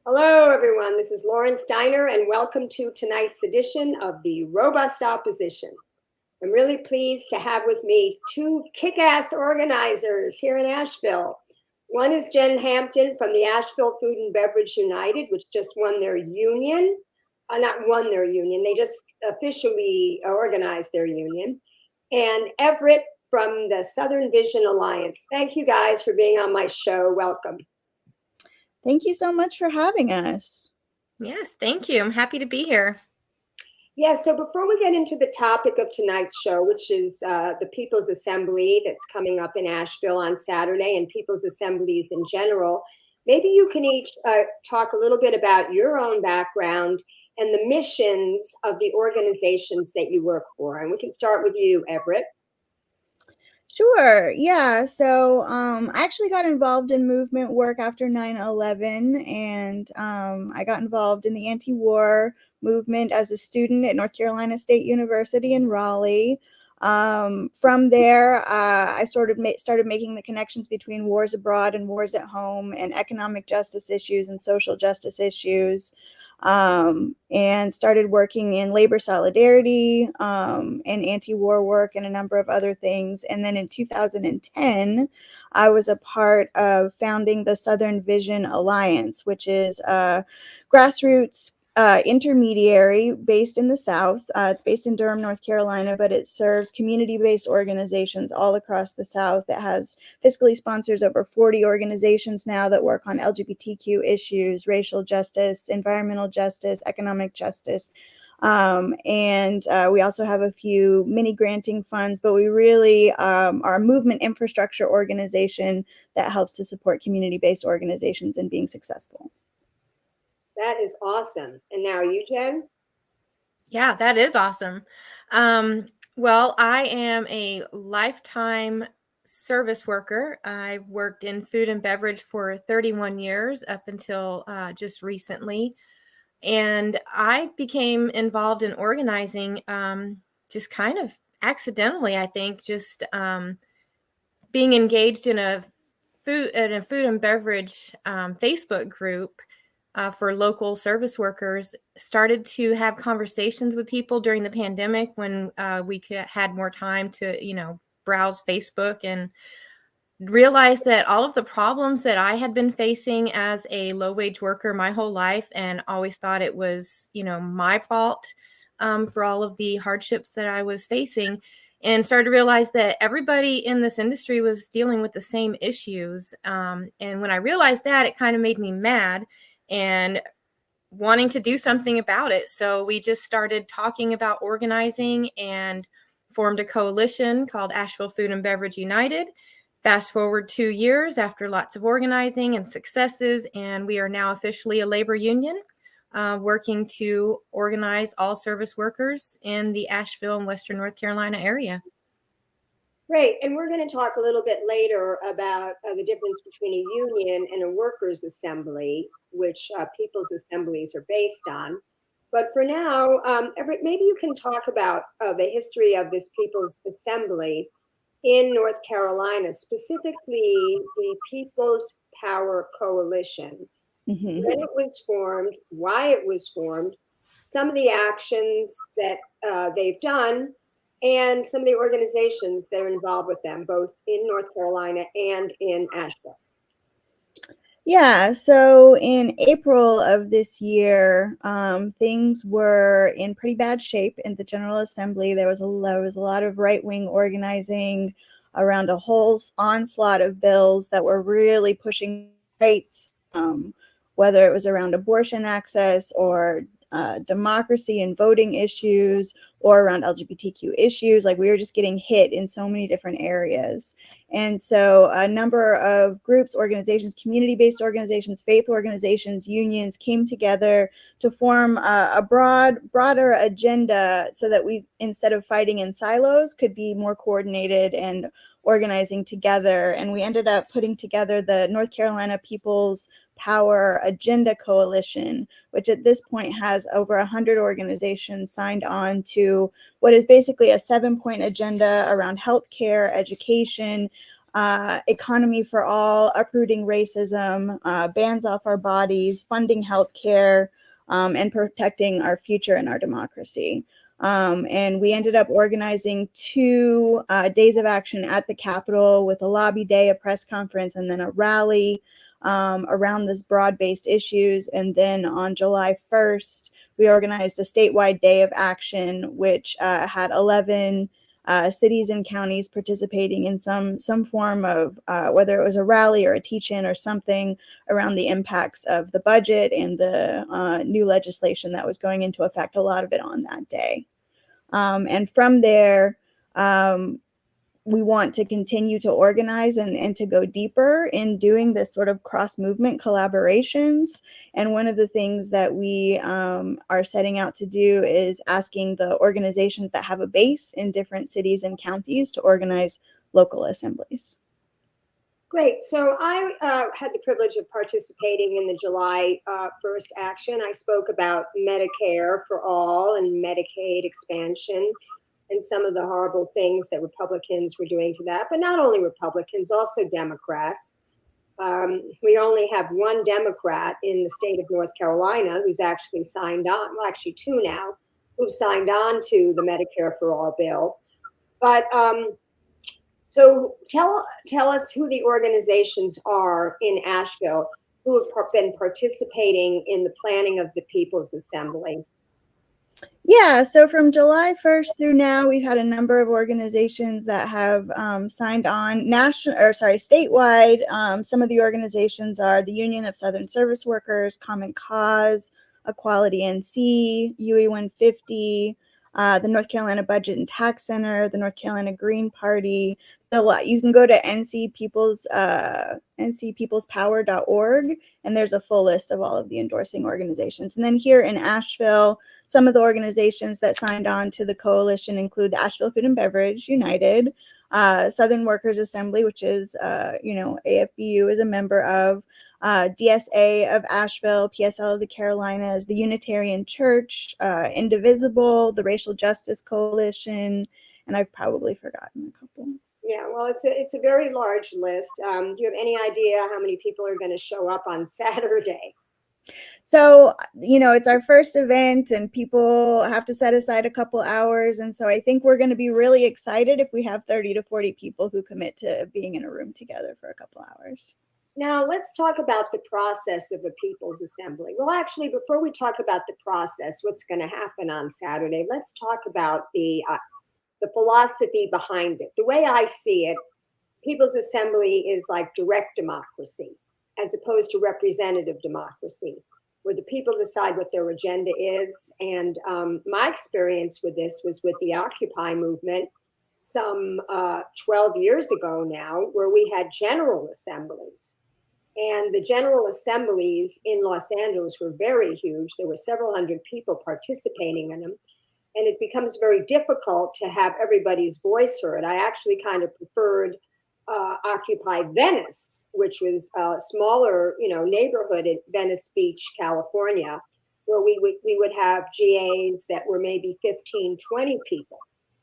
Hello, everyone. This is Lauren Steiner, and welcome to tonight's edition of the Robust Opposition. I'm really pleased to have with me two kick-ass organizers here in Asheville. One is Jen Hampton from the Asheville Food and Beverage United, which just won their union. Not won their union, they just officially organized their union. And Everett from the Southern Vision Alliance. Thank you guys for being on my show. Welcome. Thank you so much for having us. Yes, thank you. I'm happy to be here. Yeah, so before we get into the topic of tonight's show, which is the People's Assembly that's coming up in Asheville on Saturday and People's Assemblies in general, maybe you can each talk a little bit about your own background and the missions of the organizations that you work for. And we can start with you, Everett. Sure. Yeah. So I actually got involved in movement work after 9/11, and I got involved in the anti-war movement as a student at North Carolina State University in Raleigh. From there, I started making the connections between wars abroad and wars at home, and economic justice issues and social justice issues. And started working in labor solidarity and anti-war work and a number of other things. And then in 2010, I was a part of founding the Southern Vision Alliance, which is a grassroots intermediary based in the South. It's based in Durham, North Carolina, but it serves community-based organizations all across the South. It has fiscally sponsors over 40 organizations now that work on LGBTQ issues, racial justice, environmental justice, economic justice. And we also have a few mini granting funds, but we really are a movement infrastructure organization that helps to support community-based organizations in being successful. That is awesome. And now you, Jen? Yeah, that is awesome. Well, I am a lifetime service worker. I've worked in food and beverage for 31 years up until just recently. And I became involved in organizing just kind of accidentally, I think, just being engaged in a food and beverage Facebook group for local service workers, started to have conversations with people during the pandemic when we had more time to, browse Facebook, and realized that all of the problems that I had been facing as a low-wage worker my whole life, and always thought it was, my fault for all of the hardships that I was facing, and started to realize that everybody in this industry was dealing with the same issues. And when I realized that, it kind of made me mad and wanting to do something about it. So we just started talking about organizing and formed a coalition called Asheville Food and Beverage United. Fast forward 2 years after lots of organizing and successes, and we are now officially a labor union working to organize all service workers in the Asheville and Western North Carolina area. Great. And we're going to talk a little bit later about the difference between a union and a workers' assembly, which people's assemblies are based on. But for now, Everett, maybe you can talk about the history of this people's assembly in North Carolina, specifically the People's Power Coalition. Mm-hmm. When it was formed, why it was formed, some of the actions that they've done, and some of the organizations that are involved with them, both in North Carolina and in Asheville. Yeah, so in April of this year, things were in pretty bad shape in the General Assembly. There was a lot of right-wing organizing around a whole onslaught of bills that were really pushing rights, whether it was around abortion access or democracy and voting issues, or around LGBTQ issues. Like, we were just getting hit in so many different areas. And so a number of groups, organizations, community-based organizations, faith organizations, unions came together to form a broader agenda so that we, instead of fighting in silos, could be more coordinated and organizing together. And we ended up putting together the North Carolina People's Power Agenda Coalition, which at this point has over 100 organizations signed on to what is basically a 7-point agenda around healthcare, education, economy for all, uprooting racism, bans off our bodies, funding healthcare, and protecting our future and our democracy. And we ended up organizing 2 days of action at the Capitol with a lobby day, a press conference, and then a rally around this broad-based issues. And then on July 1st, we organized a statewide day of action, which had 11 cities and counties participating in some form of, whether it was a rally or a teach-in or something around the impacts of the budget and the new legislation that was going into effect, a lot of it on that day. And from there, we want to continue to organize and to go deeper in doing this sort of cross-movement collaborations. And one of the things that we are setting out to do is asking the organizations that have a base in different cities and counties to organize local assemblies. Great. So I had the privilege of participating in the July 1st action. I spoke about Medicare for all and Medicaid expansion and some of the horrible things that Republicans were doing to that, but not only Republicans, also Democrats. We only have one Democrat in the state of North Carolina who's actually signed on, well, actually 2 now, who've signed on to the Medicare for all bill. But so tell us who the organizations are in Asheville who have been participating in the planning of the People's Assembly. Yeah, so from July 1st through now, we've had a number of organizations that have signed on statewide. Some of the organizations are the Union of Southern Service Workers, Common Cause, Equality NC, UE 150, the North Carolina Budget and Tax Center, the North Carolina Green Party. You can go to ncpeoplespower.org, and there's a full list of all of the endorsing organizations. And then here in Asheville, some of the organizations that signed on to the coalition include the Asheville Food and Beverage United, Southern Workers Assembly, which is, AFBU is a member of, DSA of Asheville, PSL of the Carolinas, the Unitarian Church, Indivisible, the Racial Justice Coalition, and I've probably forgotten a couple. Yeah, well, it's a very large list. Do you have any idea how many people are going to show up on Saturday? So, it's our first event and people have to set aside a couple hours. And so I think we're going to be really excited if we have 30 to 40 people who commit to being in a room together for a couple hours. Now, let's talk about the process of a People's Assembly. Well, actually, before we talk about the process, what's going to happen on Saturday, let's talk about the philosophy behind it. The way I see it, People's Assembly is like direct democracy, as opposed to representative democracy, where the people decide what their agenda is. And my experience with this was with the Occupy movement some 12 years ago now, where we had general assemblies. And the general assemblies in Los Angeles were very huge. There were several hundred people participating in them. And it becomes very difficult to have everybody's voice heard. I actually kind of preferred Occupy Venice, which was a smaller, neighborhood in Venice Beach, California, where we would have GAs that were maybe 15, 20 people,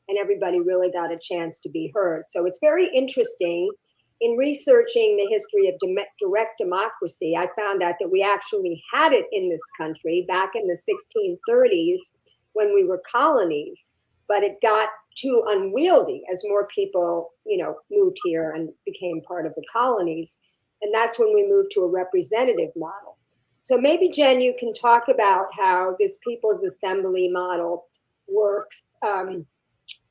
and everybody really got a chance to be heard. So it's very interesting. In researching the history of direct democracy, I found out that we actually had it in this country back in the 1630s when we were colonies, but it got too unwieldy as more people, moved here and became part of the colonies. And that's when we moved to a representative model. So maybe, Jen, you can talk about how this People's Assembly model works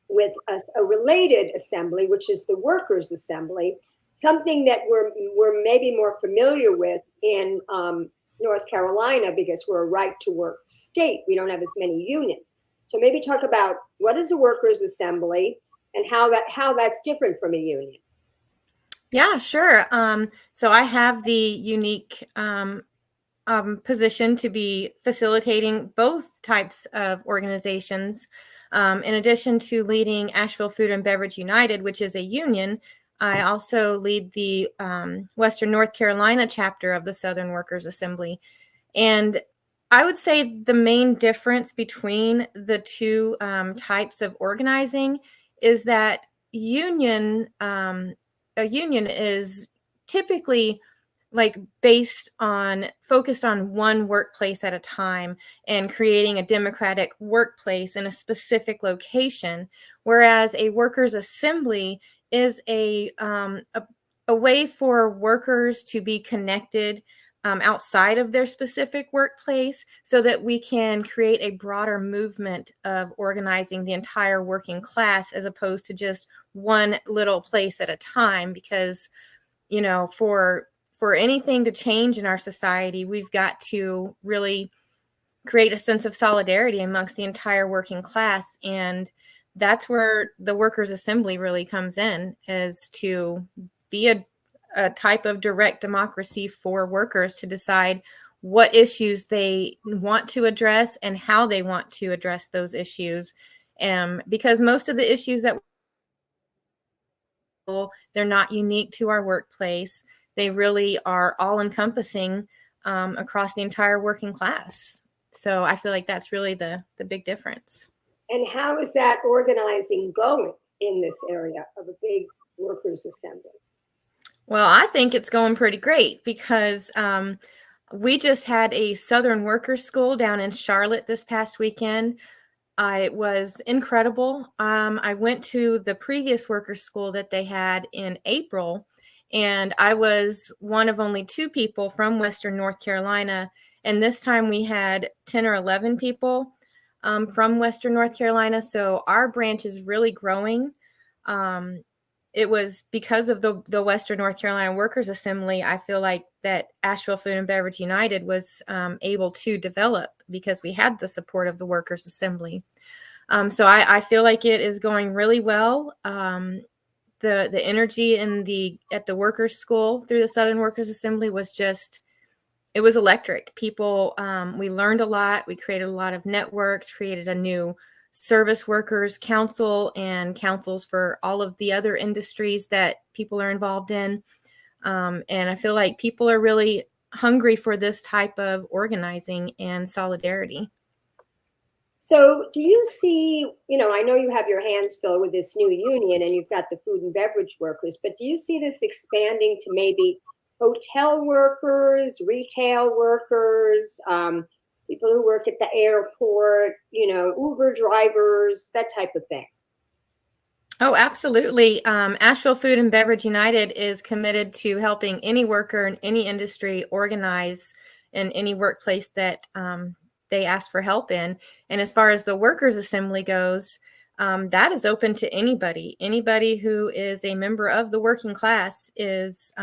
with a related assembly, which is the Workers' Assembly, something that we're maybe more familiar with in North Carolina because we're a right-to-work state. We don't have as many unions. So maybe talk about what is a Workers' Assembly and how that's different from a union. Yeah, sure. So I have the unique position to be facilitating both types of organizations. In addition to leading Asheville Food and Beverage United, which is a union, I also lead the Western North Carolina chapter of the Southern Workers Assembly. And I would say the main difference between the two types of organizing is that union a union is typically focused on one workplace at a time and creating a democratic workplace in a specific location, whereas a workers' assembly is a way for workers to be connected outside of their specific workplace, so that we can create a broader movement of organizing the entire working class, as opposed to just one little place at a time. Because, for anything to change in our society, we've got to really create a sense of solidarity amongst the entire working class. And that's where the workers' assembly really comes in, is to be a type of direct democracy for workers to decide what issues they want to address and how they want to address those issues. Because most of the issues that they're not unique to our workplace. They really are all encompassing across the entire working class. So I feel like that's really the big difference. And how is that organizing going in this area of a big workers' assembly? Well, I think it's going pretty great, because we just had a Southern Workers School down in Charlotte this past weekend. It was incredible. I went to the previous workers' school that they had in April, and I was one of only 2 people from Western North Carolina. And this time we had 10 or 11 people from Western North Carolina. So our branch is really growing. It was because of the Western North Carolina Workers Assembly, I feel like, that Asheville Food and Beverage United was able to develop, because we had the support of the Workers Assembly. So I feel like it is going really well. The energy at the Workers School through the Southern Workers Assembly was it was electric. People, we learned a lot. We created a lot of networks, created a new service workers council and councils for all of the other industries that people are involved in. And I feel like people are really hungry for this type of organizing and solidarity. So do you see, I know you have your hands filled with this new union and you've got the food and beverage workers, but do you see this expanding to maybe hotel workers, retail workers, people who work at the airport, Uber drivers, that type of thing? Oh, absolutely. Asheville Food and Beverage United is committed to helping any worker in any industry organize in any workplace that they ask for help in. And as far as the Workers Assembly goes, that is open to anybody. Anybody who is a member of the working class is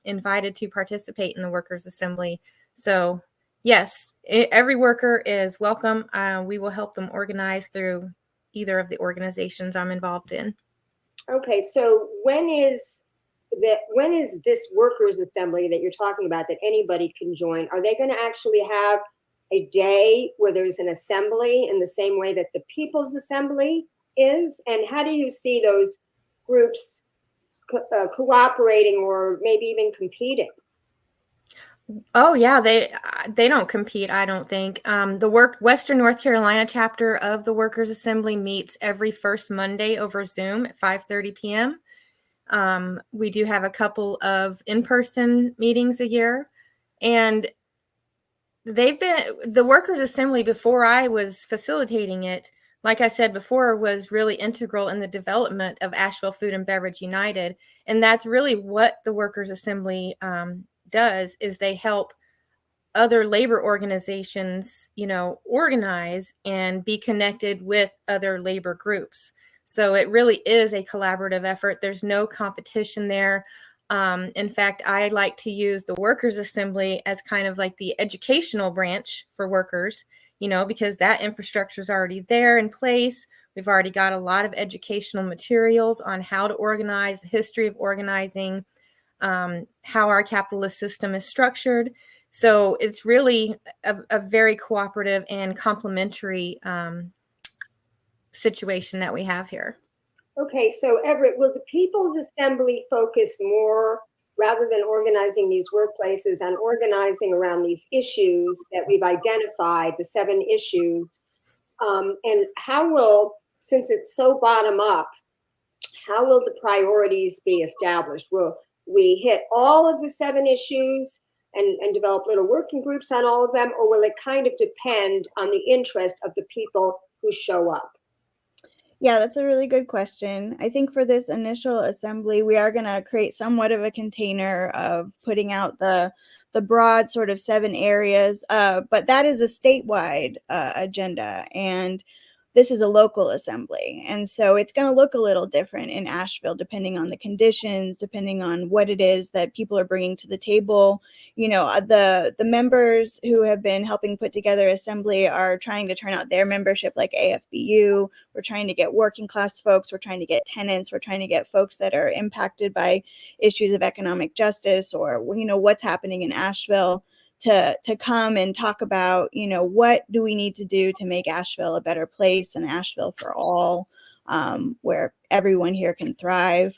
invited to participate in the Workers Assembly. So yes, every worker is welcome. We will help them organize through either of the organizations I'm involved in. Okay, so when is this workers' assembly that you're talking about that anybody can join? Are they going to actually have a day where there's an assembly in the same way that the People's Assembly is? And how do you see those groups cooperating or maybe even competing? Oh yeah, they don't compete, I don't think. The Western North Carolina chapter of the Workers Assembly meets every first Monday over Zoom at 5:30 p.m. We do have a couple of in-person meetings a year, and the Workers Assembly, before I was facilitating it, like I said before, was really integral in the development of Asheville Food and Beverage United. And that's really what the Workers Assembly does, is they help other labor organizations, organize and be connected with other labor groups. So it really is a collaborative effort. There's no competition there. In fact, I like to use the Workers Assembly as kind of like the educational branch for workers, because that infrastructure is already there in place. We've already got a lot of educational materials on how to organize, the history of organizing, how our capitalist system is structured. So it's really a very cooperative and complementary situation that we have here. Okay, so Everett, will the People's Assembly focus more, rather than organizing these workplaces, on organizing around these issues that we've identified, the 7 issues? And how will, since it's so bottom up, how will the priorities be established? Will we hit all of the 7 issues and develop little working groups on all of them, or will it kind of depend on the interest of the people who show up? Yeah, that's a really good question. I think for this initial assembly, we are going to create somewhat of a container of putting out the broad sort of 7 areas, but that is a statewide agenda, and this is a local assembly. And so it's going to look a little different in Asheville, depending on the conditions, depending on what it is that people are bringing to the table. You know, the members who have been helping put together assembly are trying to turn out their membership like AFBU. We're trying to get working class folks. We're trying to get tenants. We're trying to get folks that are impacted by issues of economic justice or, you know, what's happening in Asheville to come and talk about, you know, what do we need to do to make Asheville a better place and Asheville for all, where everyone here can thrive.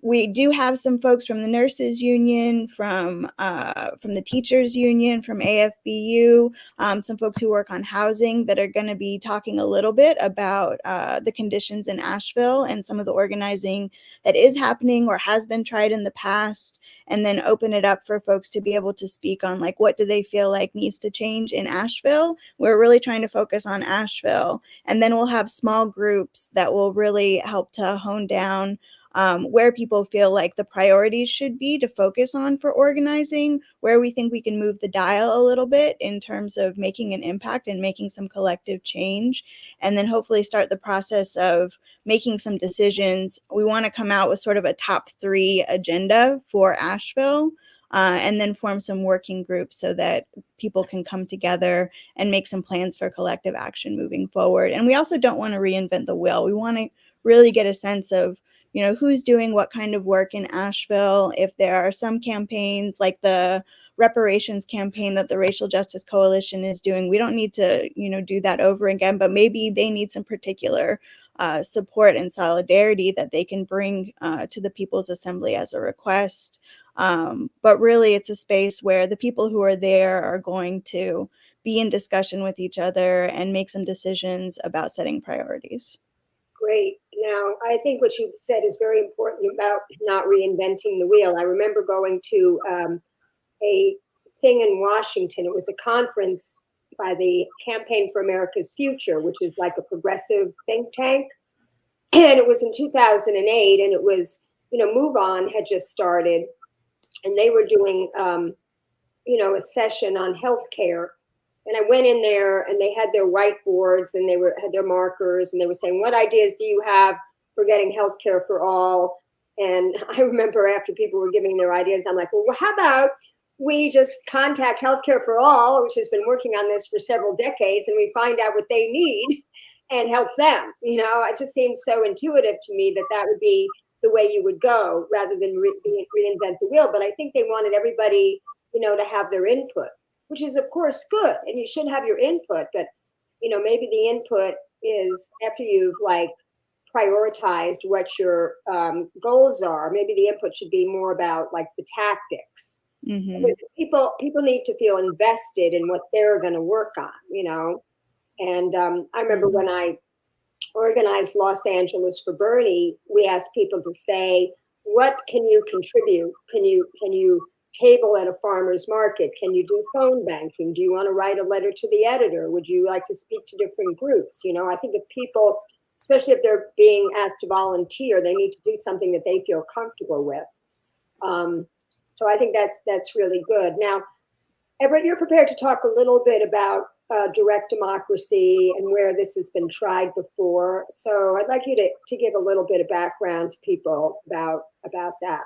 We do have some folks from the nurses union, from the teachers union, from AFBU, some folks who work on housing that are going to be talking a little bit about the conditions in Asheville and some of the organizing that is happening or has been tried in the past, and then open it up for folks to be able to speak on, like, what do they feel like needs to change in Asheville. We're really trying to focus on Asheville, and then we'll have small groups that will really help to hone down where people feel like the priorities should be to focus on for organizing, where we think we can move the dial a little bit in terms of making an impact and making some collective change, and then hopefully start the process of making some decisions. We want to come out with sort of a top 3 agenda for Asheville, and then form some working groups so that people can come together and make some plans for collective action moving forward. And we also don't want to reinvent the wheel. We want to really get a sense of, you know, who's doing what kind of work in Asheville. If there are some campaigns like the reparations campaign that the Racial Justice Coalition is doing, we don't need to, you know, do that over again, but maybe they need some particular support and solidarity that they can bring to the People's Assembly as a request. But really, it's a space where the people who are there are going to be in discussion with each other and make some decisions about setting priorities. Great. Now, I think what you said is very important about not reinventing the wheel. I remember going to a thing in Washington. It was a conference by the Campaign for America's Future, which is like a progressive think tank. And it was in 2008, and it was, you know, Move On had just started, and they were doing, you know, a session on healthcare. And I went in there, and they had their whiteboards, and they had their markers, and they were saying, what ideas do you have for getting healthcare for all? And I remember after people were giving their ideas, I'm like, well, how about we just contact Healthcare for All, which has been working on this for several decades, and we find out what they need and help them. You know, it just seems so intuitive to me that that would be the way you would go rather than reinvent the wheel. But I think they wanted everybody, you know, to have their input, which is of course good, and you should have your input. But, you know, maybe the input is after you've like prioritized what your goals are, maybe the input should be more about like the tactics. Mm-hmm. Because people need to feel invested in what they're going to work on, you know. And I remember when I organized Los Angeles for Bernie, we asked people to say, what can you contribute? Can you table at a farmer's market? Can you do phone banking? Do you want to write a letter to the editor? Would you like to speak to different groups? You know, I think if people, especially if they're being asked to volunteer, they need to do something that they feel comfortable with. So I think that's really good. Now, Everett, you're prepared to talk a little bit about direct democracy and where this has been tried before. So I'd like you to give a little bit of background to people about that.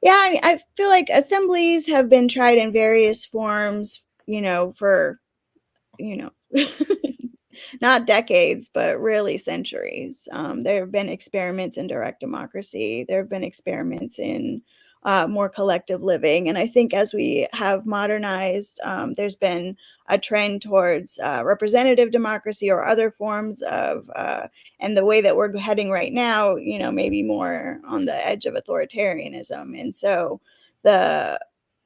Yeah, I feel like assemblies have been tried in various forms, you know, for, you know, not decades, but really centuries. There have been experiments in direct democracy. There have been experiments in more collective living. And I think as we have modernized, there's been a trend towards representative democracy or other forms of, and the way that we're heading right now, you know, maybe more on the edge of authoritarianism. And so the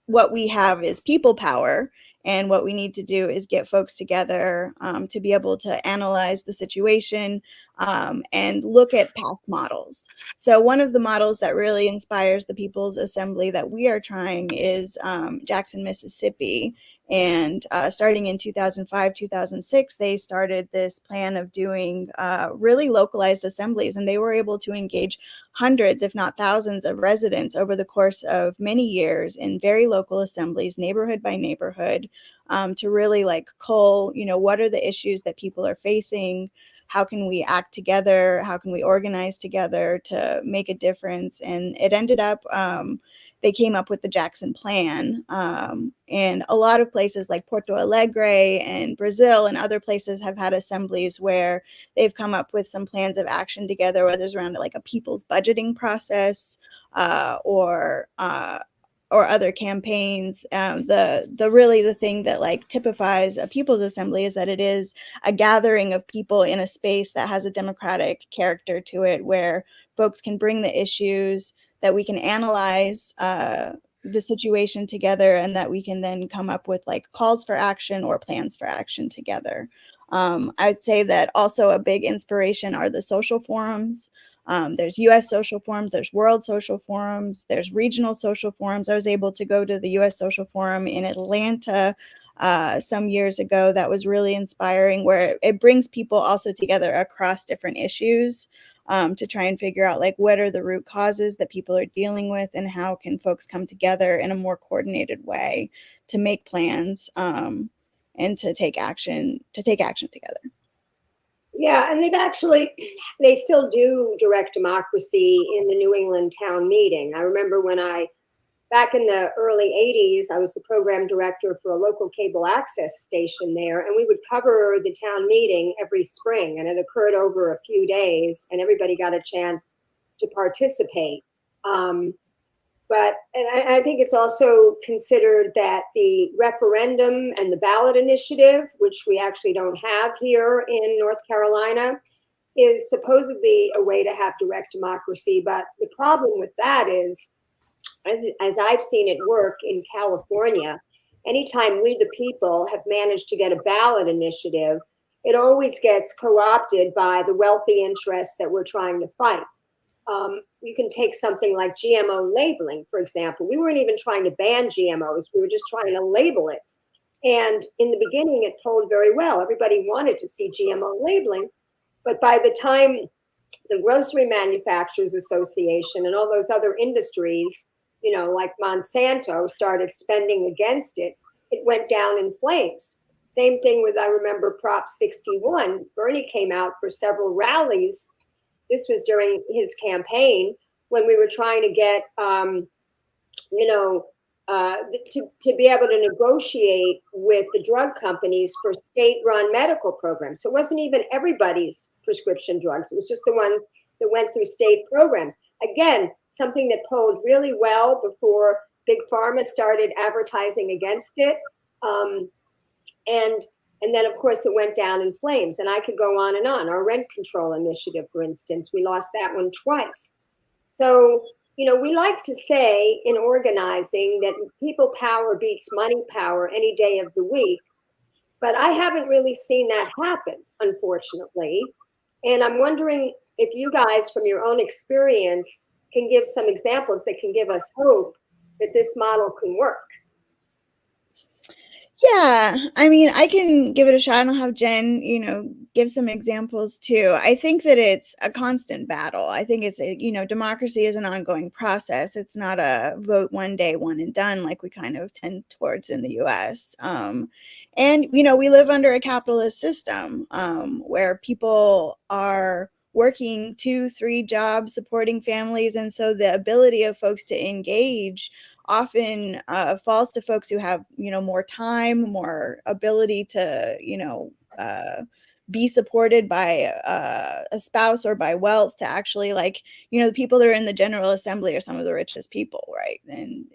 what we have is people power, and what we need to do is get folks together to be able to analyze the situation and look at past models. So one of the models that really inspires the People's Assembly that we are trying is Jackson, Mississippi. And starting in 2005, 2006, they started this plan of doing really localized assemblies, and they were able to engage hundreds, if not thousands, of residents over the course of many years in very local assemblies, neighborhood by neighborhood, to really like cull, what are the issues that people are facing? How can we act together? How can we organize together to make a difference? And it ended up, they came up with the Jackson Plan. And a lot of places like Porto Alegre and Brazil and other places have had assemblies where they've come up with some plans of action together, whether it's around like a people's budgeting process or other campaigns. The thing that like typifies a People's Assembly is that it is a gathering of people in a space that has a democratic character to it, where folks can bring the issues, that we can analyze the situation together, and that we can then come up with like calls for action or plans for action together. I'd say that also a big inspiration are the social forums. There's US social forums, there's world social forums, there's regional social forums. I was able to go to the US social forum in Atlanta some years ago. That was really inspiring, where it brings people also together across different issues to try and figure out like what are the root causes that people are dealing with, and how can folks come together in a more coordinated way to make plans and to take action together. Yeah, and they still do direct democracy in the New England town meeting. I remember back in the early 80s, I was the program director for a local cable access station there, and we would cover the town meeting every spring, and it occurred over a few days, and everybody got a chance to participate. But I think it's also considered that the referendum and the ballot initiative, which we actually don't have here in North Carolina, is supposedly a way to have direct democracy. But the problem with that is, as I've seen it work in California, anytime we the people have managed to get a ballot initiative, it always gets co-opted by the wealthy interests that we're trying to fight. You can take something like GMO labeling, for example. We weren't even trying to ban GMOs. We were just trying to label it. And in the beginning, it told very well. Everybody wanted to see GMO labeling. But by the time the Grocery Manufacturers Association and all those other industries, like Monsanto, started spending against it, it went down in flames. Same thing with, I remember Prop 61. Bernie came out for several rallies. This was during his campaign when we were trying to get, to be able to negotiate with the drug companies for state-run medical programs. So it wasn't even everybody's prescription drugs. It was just the ones that went through state programs. Again, something that polled really well before Big Pharma started advertising against it. And then, of course, it went down in flames. And I could go on and on. Our rent control initiative, for instance, we lost that one twice. So, we like to say in organizing that people power beats money power any day of the week. But I haven't really seen that happen, unfortunately. And I'm wondering if you guys, from your own experience, can give some examples that can give us hope that this model can work. Yeah, I mean, I can give it a shot. I'll have Jen, give some examples too. I think that it's a constant battle. I think it's, democracy is an ongoing process. It's not a vote one day, one and done, like we kind of tend towards in the US. And, we live under a capitalist system where people are working 2-3 jobs, supporting families. And so the ability of folks to engage often falls to folks who have, more time, more ability to, be supported by a spouse or by wealth to actually the people that are in the General Assembly are some of the richest people, right? And,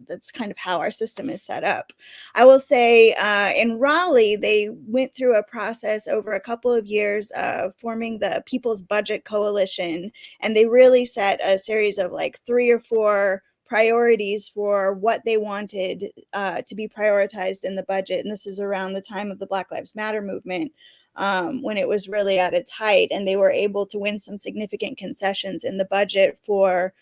that's kind of how our system is set up. I will say in Raleigh, they went through a process over a couple of years of forming the People's Budget Coalition, and they really set a series of 3 or 4 priorities for what they wanted to be prioritized in the budget. And this is around the time of the Black Lives Matter movement, when it was really at its height, and they were able to win some significant concessions in the budget for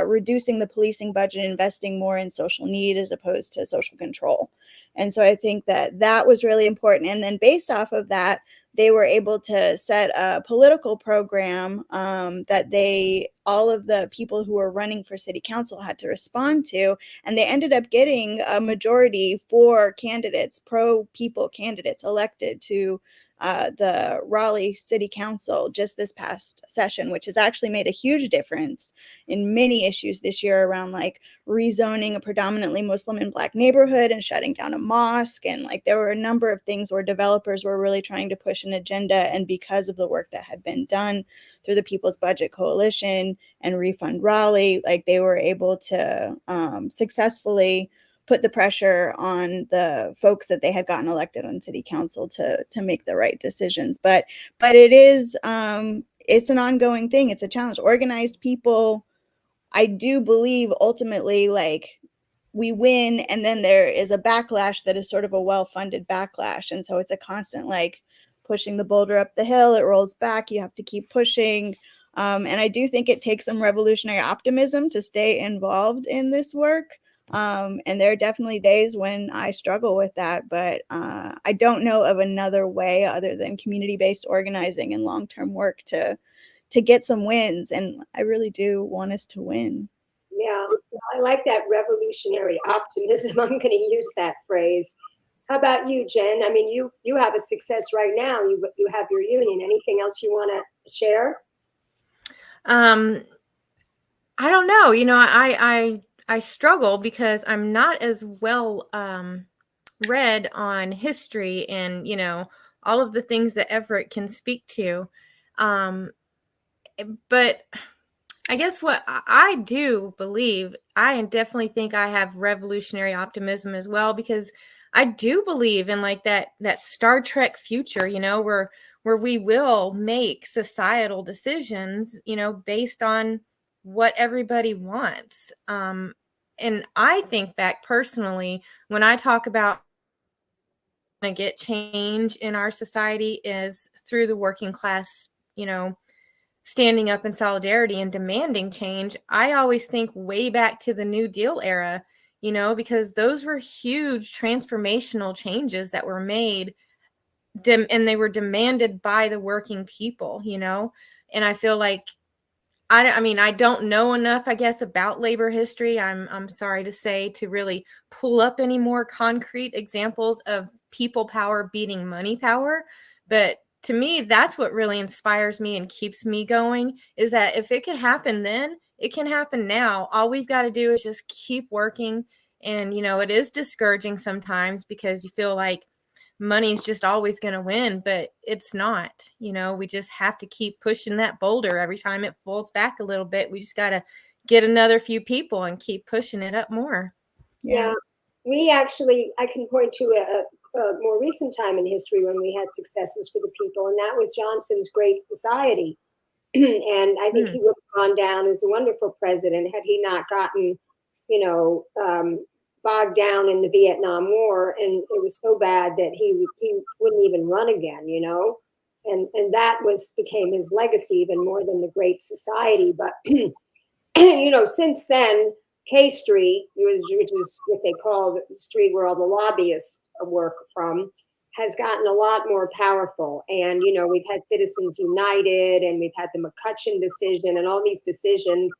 reducing the policing budget, investing more in social need as opposed to social control. And so I think that that was really important. And then based off of that, they were able to set a political program that all of the people who were running for city council had to respond to. And they ended up getting a majority for candidates, pro-people candidates elected to the Raleigh City Council just this past session, which has actually made a huge difference in many issues this year around like rezoning a predominantly Muslim and Black neighborhood and shutting down a mosque. And like there were a number of things where developers were really trying to push an agenda. And because of the work that had been done through the People's Budget Coalition and Refund Raleigh, like they were able to successfully put the pressure on the folks that they had gotten elected on city council to make the right decisions. But it is it's an ongoing thing. It's a challenge. Organized people, I do believe ultimately, like we win, and then there is a backlash that is sort of a well-funded backlash. And so it's a constant like pushing the boulder up the hill. It rolls back. You have to keep pushing. And I do think it takes some revolutionary optimism to stay involved in this work. And there are definitely days when I struggle with that, but I don't know of another way other than community-based organizing and long-term work to get some wins. And I really do want us to win. Yeah, I like that revolutionary optimism. I'm going to use that phrase. How about you, Jen? I mean, you have a success right now. You have your union. Anything else you want to share? I don't know. You know, I struggle because I'm not as well read on history and, you know, all of the things that Everett can speak to. But I guess what I do believe, I definitely think I have revolutionary optimism as well, because I do believe in like that Star Trek future, you know, where we will make societal decisions, you know, based on what everybody wants. And I think back personally, when I talk about to get change in our society is through the working class, you know, standing up in solidarity and demanding change. I always think way back to the New Deal era, you know, because those were huge transformational changes that were made and they were demanded by the working people, you know. And I feel like I mean, I don't know enough, I guess, about labor history. I'm sorry to say, to really pull up any more concrete examples of people power beating money power. But to me, that's what really inspires me and keeps me going, is that if it can happen then, it can happen now. All we've got to do is just keep working. And, you know, it is discouraging sometimes because you feel like money's just always going to win, but it's not. You know, we just have to keep pushing that boulder. Every time it falls back a little bit, we just got to get another few people and keep pushing it up more. Yeah, I can point to a more recent time in history when we had successes for the people, and that was Johnson's Great Society. And I think he would have gone down as a wonderful president had he not gotten, you know, bogged down in the Vietnam War, and it was so bad that he wouldn't even run again, you know, and that became his legacy even more than the Great Society. But you know, since then, K Street, which is what they call the street where all the lobbyists work from, has gotten a lot more powerful. And you know, we've had Citizens United, and we've had the McCutcheon decision, and all these decisions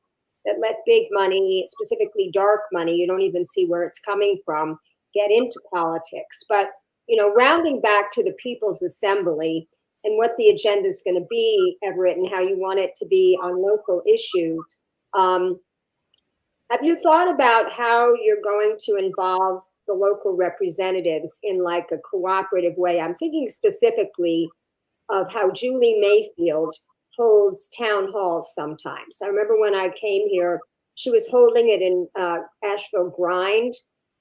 that let big money, specifically dark money, you don't even see where it's coming from, get into politics. But, you know, rounding back to the People's Assembly and what the agenda is going to be, Everett, and how you want it to be on local issues, have you thought about how you're going to involve the local representatives in like a cooperative way? I'm thinking specifically of how Julie Mayfield holds town halls sometimes. I remember when I came here, she was holding it in Asheville Grind,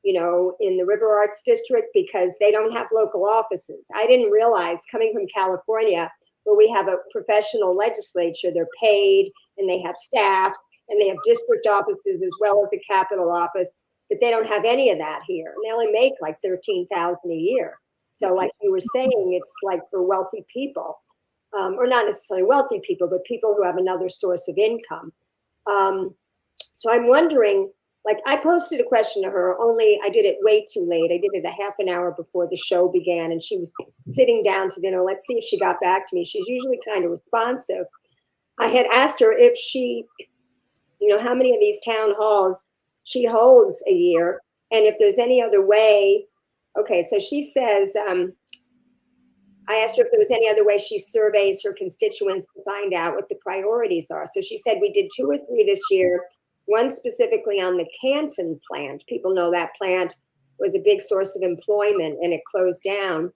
you know, in the River Arts District, because they don't have local offices. I didn't realize, coming from California, where we have a professional legislature, they're paid and they have staffs and they have district offices as well as a capital office, but they don't have any of that here. And they only make like $13,000 a year. So like you were saying, it's like for wealthy people, or not necessarily wealthy people, but people who have another source of income. So I'm wondering, like I posted a question to her, only I did it way too late. I did it a half an hour before the show began, and she was sitting down to dinner. Let's see if she got back to me. She's usually kind of responsive. I had asked her if she, how many of these town halls she holds a year, and if there's any other way. Okay, so she says, I asked her if there was any other way she surveys her constituents to find out what the priorities are. So she said we did 2 or 3 this year, one specifically on the Canton plant. People know that plant was a big source of employment and it closed down.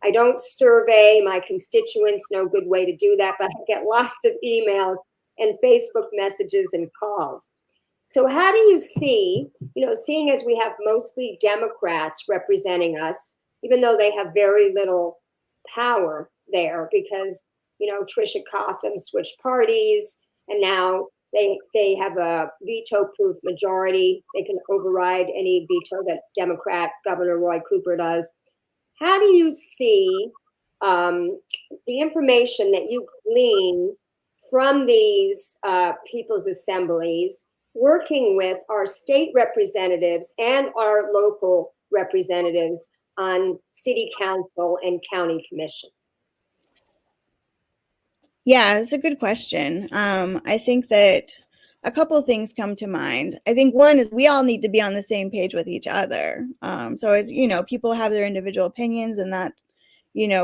I don't survey my constituents, no good way to do that, but I get lots of emails and Facebook messages and calls. So how do you see, seeing as we have mostly Democrats representing us, even though they have very little power there because, Tricia Cotham switched parties and now they have a veto-proof majority. They can override any veto that Democrat Governor Roy Cooper does. How do you see the information that you glean from these people's assemblies working with our state representatives and our local representatives on city council and county commission? Yeah, it's a good question. I think that a couple of things come to mind. I think one is we all need to be on the same page with each other. So as people have their individual opinions and that,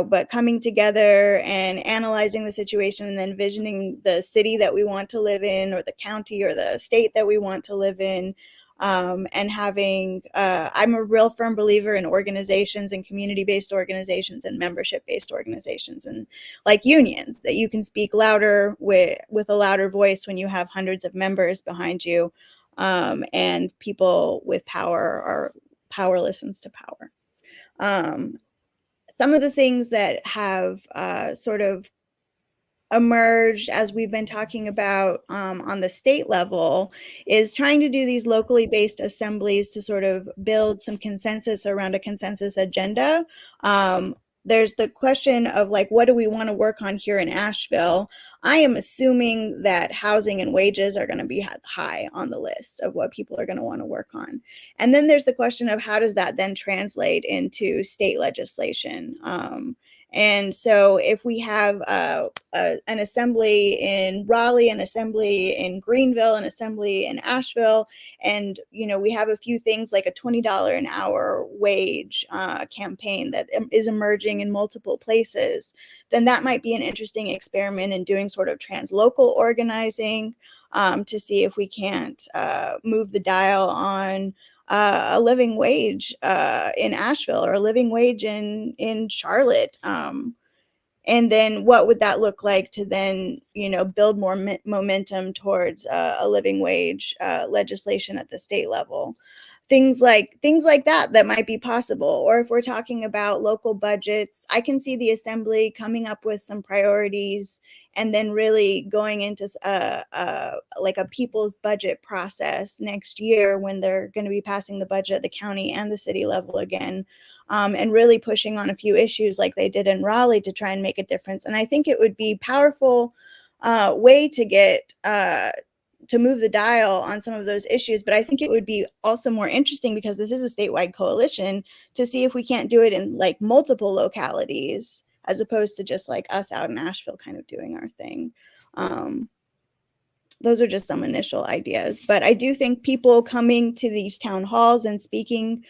but coming together and analyzing the situation and then envisioning the city that we want to live in or the county or the state that we want to live in. And having, I'm a real firm believer in organizations and community-based organizations and membership-based organizations and like unions, that you can speak louder with a louder voice when you have hundreds of members behind you, and people with power listens to power. Some of the things that have sort of emerged as we've been talking about on the state level is trying to do these locally based assemblies to sort of build some consensus around a consensus agenda. There's the question of like, what do we want to work on here in Asheville? I am assuming that housing and wages are going to be high on the list of what people are going to want to work on. And then there's the question of how does that then translate into state legislation? And so if we have an assembly in Raleigh, an assembly in Greenville, an assembly in Asheville, and, we have a few things like a $20 an hour wage campaign that is emerging in multiple places, then that might be an interesting experiment in doing sort of translocal organizing to see if we can't move the dial on a living wage in Asheville or a living wage in Charlotte. And then what would that look like to then, build more momentum towards a living wage legislation at the state level? Things like that might be possible. Or if we're talking about local budgets, I can see the assembly coming up with some priorities and then really going into like a people's budget process next year when they're going to be passing the budget at the county and the city level again, and really pushing on a few issues like they did in Raleigh to try and make a difference. And I think it would be powerful way to get to move the dial on some of those issues. But I think it would be also more interesting, because this is a statewide coalition, to see if we can't do it in like multiple localities as opposed to just like us out in Asheville kind of doing our thing. Those are just some initial ideas, but I do think people coming to these town halls and speaking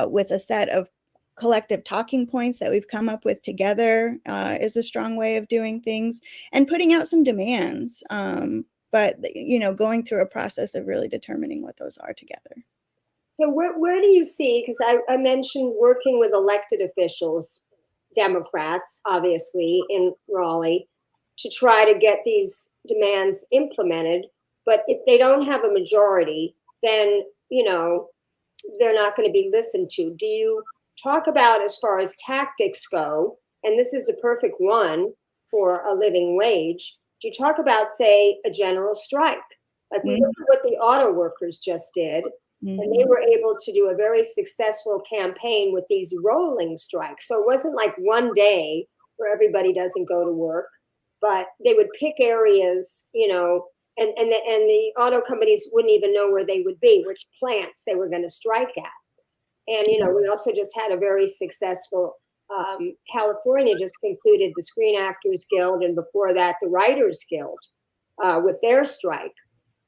with a set of collective talking points that we've come up with together is a strong way of doing things, and putting out some demands. But, going through a process of really determining what those are together. So where do you see, because I mentioned working with elected officials, Democrats, obviously, in Raleigh, to try to get these demands implemented. But if they don't have a majority, then, they're not going to be listened to. Do you talk about, as far as tactics go, and this is a perfect one for a living wage, do you talk about, say, a general strike? Like we look at what the auto workers just did, and they were able to do a very successful campaign with these rolling strikes. So it wasn't like one day where everybody doesn't go to work, but they would pick areas, and the auto companies wouldn't even know where they would be, which plants they were going to strike at. And, we also just had a very successful, California just concluded the Screen Actors Guild, and before that, the Writers Guild with their strike.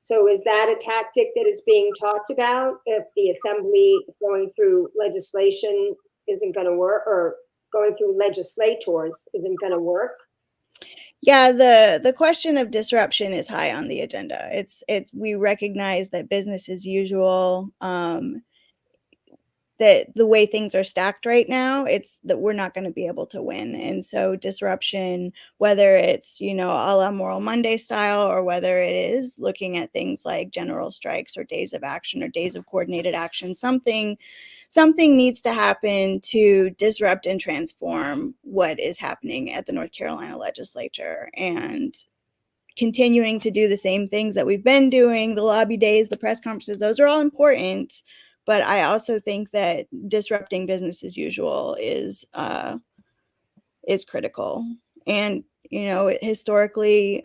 So is that a tactic that is being talked about if the assembly going through legislation isn't going to work, or going through legislators isn't going to work? Yeah, the question of disruption is high on the agenda. We recognize that business as usual, that the way things are stacked right now, it's that we're not going to be able to win. And so disruption, whether it's, a la Moral Monday style, or whether it is looking at things like general strikes or days of action or days of coordinated action, something needs to happen to disrupt and transform what is happening at the North Carolina Legislature. And continuing to do the same things that we've been doing, the lobby days, the press conferences, those are all important. But I also think that disrupting business as usual is critical, and historically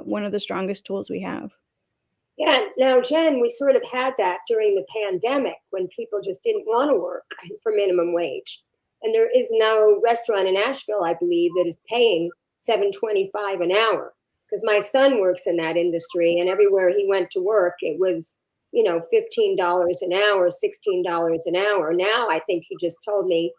one of the strongest tools we have. Yeah. Now, Jen, we sort of had that during the pandemic when people just didn't want to work for minimum wage, and there is no restaurant in Asheville, I believe, that is paying $7.25 an hour. Because my son works in that industry, and everywhere he went to work, it was $15 an hour, $16 an hour. Now I think he just told me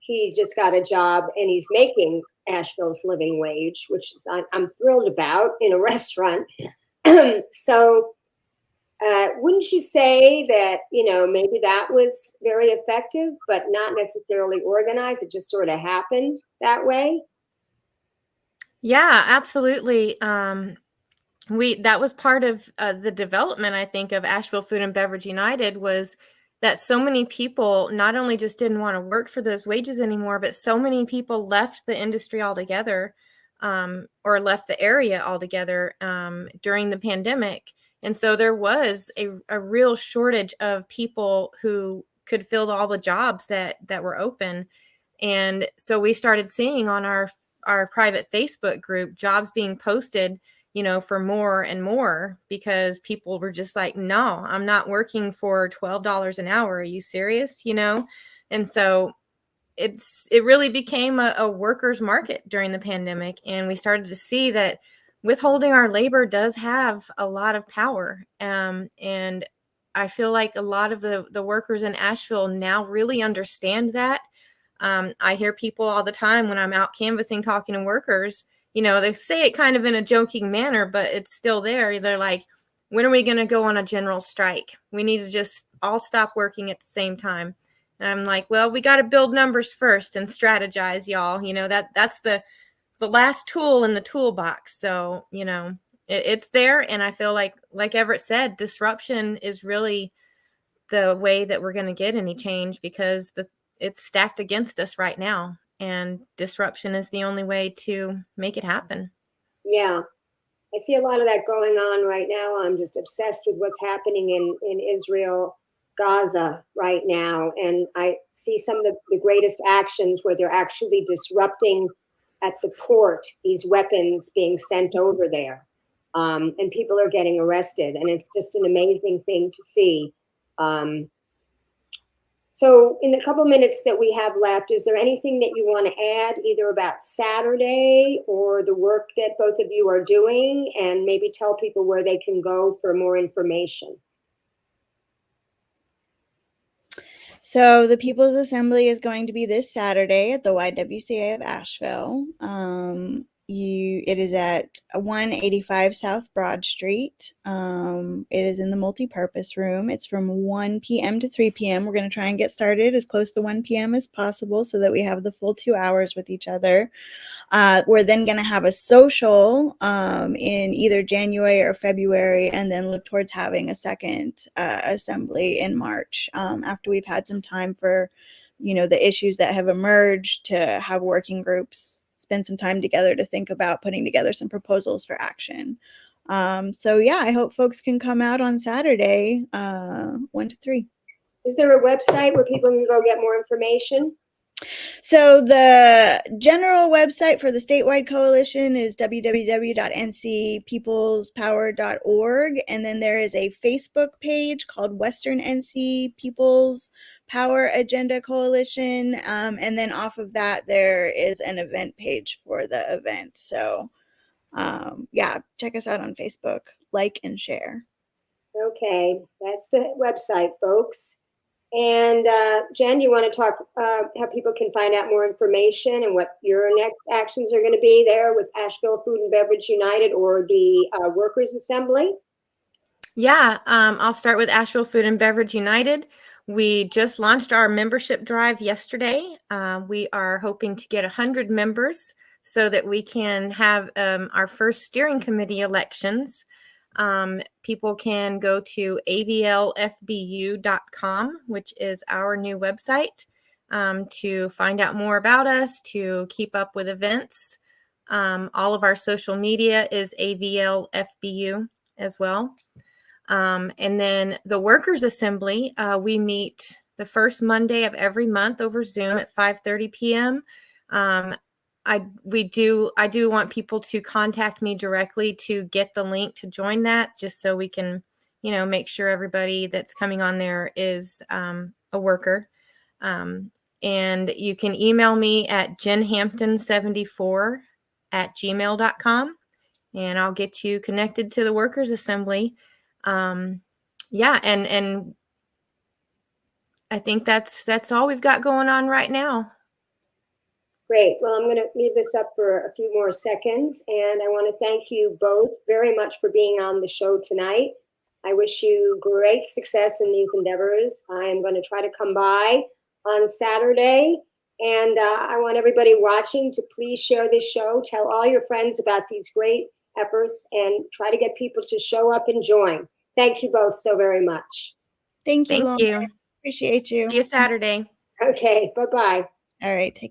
he just got a job and he's making Asheville's living wage, which is, I'm thrilled about, in a restaurant. So wouldn't you say that, maybe that was very effective, but not necessarily organized? It just sort of happened that way? Yeah, absolutely. That was part of the development, I think, of Asheville Food and Beverage United, was that so many people not only just didn't want to work for those wages anymore, but so many people left the industry altogether, or left the area altogether during the pandemic. And so there was a real shortage of people who could fill all the jobs that were open. And so we started seeing on our private Facebook group jobs being posted, for more and more, because people were just like, no, I'm not working for $12 an hour. Are you serious? And so it really became a workers market during the pandemic. And we started to see that withholding our labor does have a lot of power. And I feel like a lot of the workers in Asheville now really understand that. I hear people all the time when I'm out canvassing, talking to workers, they say it kind of in a joking manner, but it's still there. They're like, when are we going to go on a general strike? We need to just all stop working at the same time. And I'm like, well, we got to build numbers first and strategize, y'all. That's the last tool in the toolbox. So, it's there. And I feel like Everett said, disruption is really the way that we're going to get any change, because it's stacked against us right now. And disruption is the only way to make it happen. Yeah, I see a lot of that going on right now. I'm just obsessed with what's happening in Israel, Gaza right now. And I see some of the greatest actions where they're actually disrupting at the port, these weapons being sent over there. And people are getting arrested. And it's just an amazing thing to see. So in the couple minutes that we have left, is there anything that you want to add, either about Saturday or the work that both of you are doing, and maybe tell people where they can go for more information? So the People's Assembly is going to be this Saturday at the YWCA of Asheville. It is at 185 South Broad Street. It is in the multi-purpose room. It's from 1 p.m. to 3 p.m. We're going to try and get started as close to 1 p.m. as possible so that we have the full 2 hours with each other. We're then going to have a social in either January or February, and then look towards having a second assembly in March after we've had some time for, the issues that have emerged, to have working groups spend some time together to think about putting together some proposals for action. So yeah, I hope folks can come out on Saturday, 1 to 3. Is there a website where people can go get more information? So the general website for the statewide coalition is www.ncpeoplespower.org. And then there is a Facebook page called Western NC People's Power Agenda Coalition. And then off of that, there is an event page for the event. So yeah, check us out on Facebook, like and share. Okay, that's the website, folks. And Jen, you want to talk how people can find out more information and what your next actions are going to be there with Asheville Food and Beverage United or the Workers Assembly? Yeah, I'll start with Asheville Food and Beverage United. We just launched our membership drive yesterday. We are hoping to get 100 members so that we can have our first steering committee elections. People can go to avlfbu.com, which is our new website, to find out more about us, to keep up with events. All of our social media is avlfbu as well. And then the Workers Assembly, we meet the first Monday of every month over Zoom at 5:30 p.m. I do want people to contact me directly to get the link to join that, just so we can, make sure everybody that's coming on there is a worker. And you can email me at jenhampton74@gmail.com, and I'll get you connected to the Workers Assembly. Yeah, and I think that's all we've got going on right now. Great. Well, I'm going to leave this up for a few more seconds, and I want to thank you both very much for being on the show tonight. I wish you great success in these endeavors. I am going to try to come by on Saturday, and I want everybody watching to please share this show. Tell all your friends about these great efforts and try to get people to show up and join. Thank you both so very much. Thank you, Thank Lauren. you. Appreciate you. See you Saturday. Okay, bye-bye. All right, take